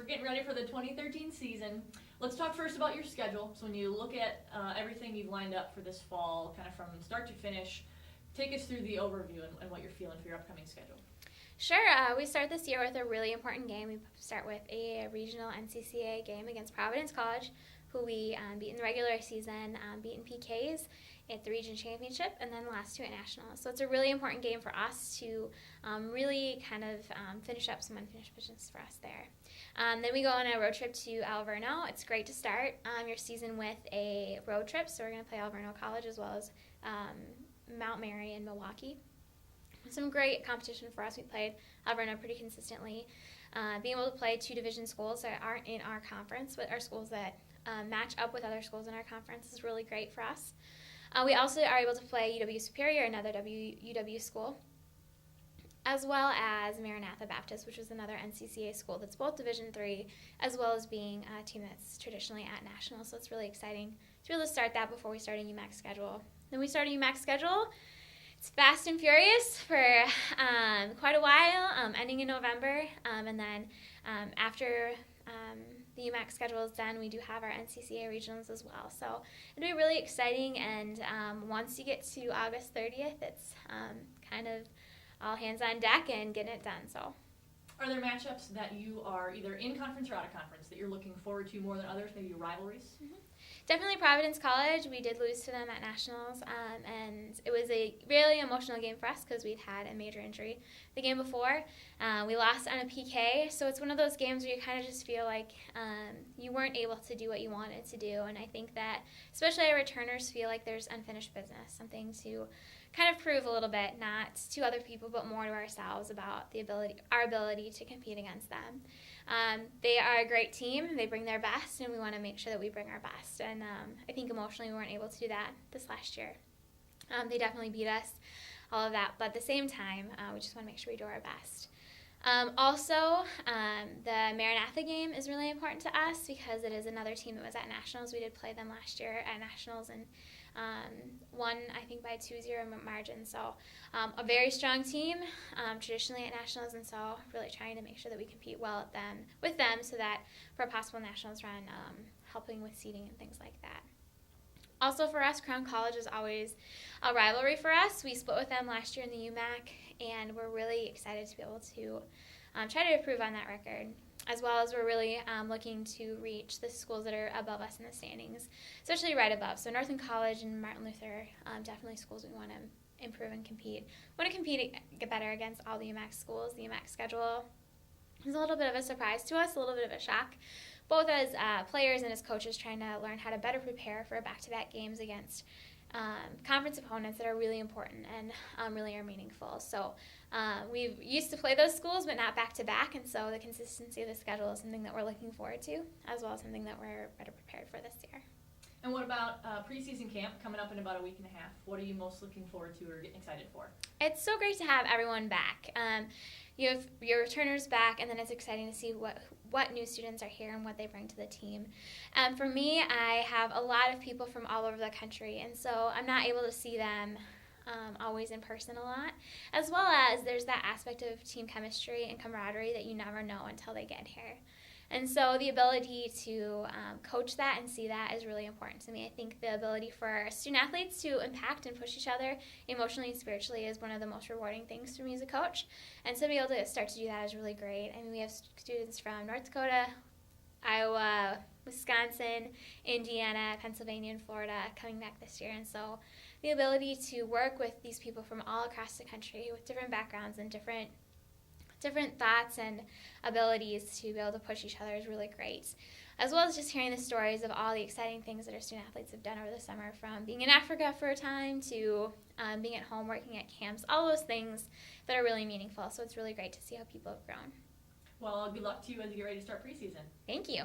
getting ready for the 2013 season. Let's talk first about your schedule. So when you look at everything you've lined up for this fall, kind of from start to finish, take us through the overview and what you're feeling for your upcoming schedule. Sure. We start this year with a really important game. We start with a regional NCCA game against Providence College, who we beat in the regular season, beat in PKs at the region championship, and then lost to at nationals. So it's a really important game for us to really kind of finish up some unfinished business for us there. Then we go on a road trip to Alverno. It's great to start your season with a road trip. So we're going to play Alverno College as well as Mount Mary and Milwaukee. Some great competition for us. We played Alverno pretty consistently. Being able to play two division schools that aren't in our conference, but are schools that match up with other schools in our conference is really great for us. We also are able to play UW Superior, another UW school, as well as Maranatha Baptist, which is another NCCA school that's both Division III, as well as being a team that's traditionally at nationals. So it's really exciting to be able to start that before we start a UMAC schedule. Then we start a UMAC schedule. It's fast and furious for quite a while, ending in November, and then after the UMAC schedule is done, we do have our NCCA regionals as well. So it'll be really exciting, and once you get to August 30th, it's kind of all hands on deck and getting it done. So, are there matchups that you are either in conference or out of conference that you're looking forward to more than others, maybe rivalries? Mm-hmm. Definitely Providence College. We did lose to them at nationals, and it was a really emotional game for us because we'd had a major injury the game before. We lost on a PK, so it's one of those games where you kind of just feel like you weren't able to do what you wanted to do, and I think that especially our returners feel like there's unfinished business, something to kind of prove a little bit, not to other people but more to ourselves about our ability to compete against them. They are a great team. They bring their best, and we want to make sure that we bring our best. And I think emotionally we weren't able to do that this last year. They definitely beat us, all of that. But at the same time, we just want to make sure we do our best. Also, the Maranatha game is really important to us because it is another team that was at nationals. We did play them last year at nationals and won, I think, by 2-0 margin. So a very strong team, traditionally at nationals, and so really trying to make sure that we compete well with them so that for a possible nationals run, helping with seeding and things like that. Also for us, Crown College is always a rivalry for us. We split with them last year in the UMAC, and we're really excited to be able to try to improve on that record, as well as we're really looking to reach the schools that are above us in the standings, especially right above. So Northland College and Martin Luther, definitely schools we want to improve and compete. We want to compete, get better against all the UMAC schools. The UMAC schedule is a little bit of a surprise to us, a little bit of a shock, both as players and as coaches trying to learn how to better prepare for back-to-back games against conference opponents that are really important and really are meaningful. So we've used to play those schools, but not back-to-back, and so the consistency of the schedule is something that we're looking forward to, as well as something that we're better prepared for this year. And what about preseason camp coming up in about a week and a half? What are you most looking forward to or getting excited for? It's so great to have everyone back. You have your returners back, and then it's exciting to see what new students are here and what they bring to the team. For me, I have a lot of people from all over the country, and so I'm not able to see them always in person a lot, as well as there's that aspect of team chemistry and camaraderie that you never know until they get here. And so the ability to coach that and see that is really important to me. I think the ability for student athletes to impact and push each other emotionally and spiritually is one of the most rewarding things for me as a coach. And so to be able to start to do that is really great. I mean, we have students from North Dakota, Iowa, Wisconsin, Indiana, Pennsylvania, and Florida coming back this year. And so the ability to work with these people from all across the country with different backgrounds and different thoughts and abilities to be able to push each other is really great, as well as just hearing the stories of all the exciting things that our student athletes have done over the summer, from being in Africa for a time to being at home working at camps, all those things that are really meaningful. So it's really great to see how people have grown. Well, good luck to you as you get ready to start preseason. Thank you.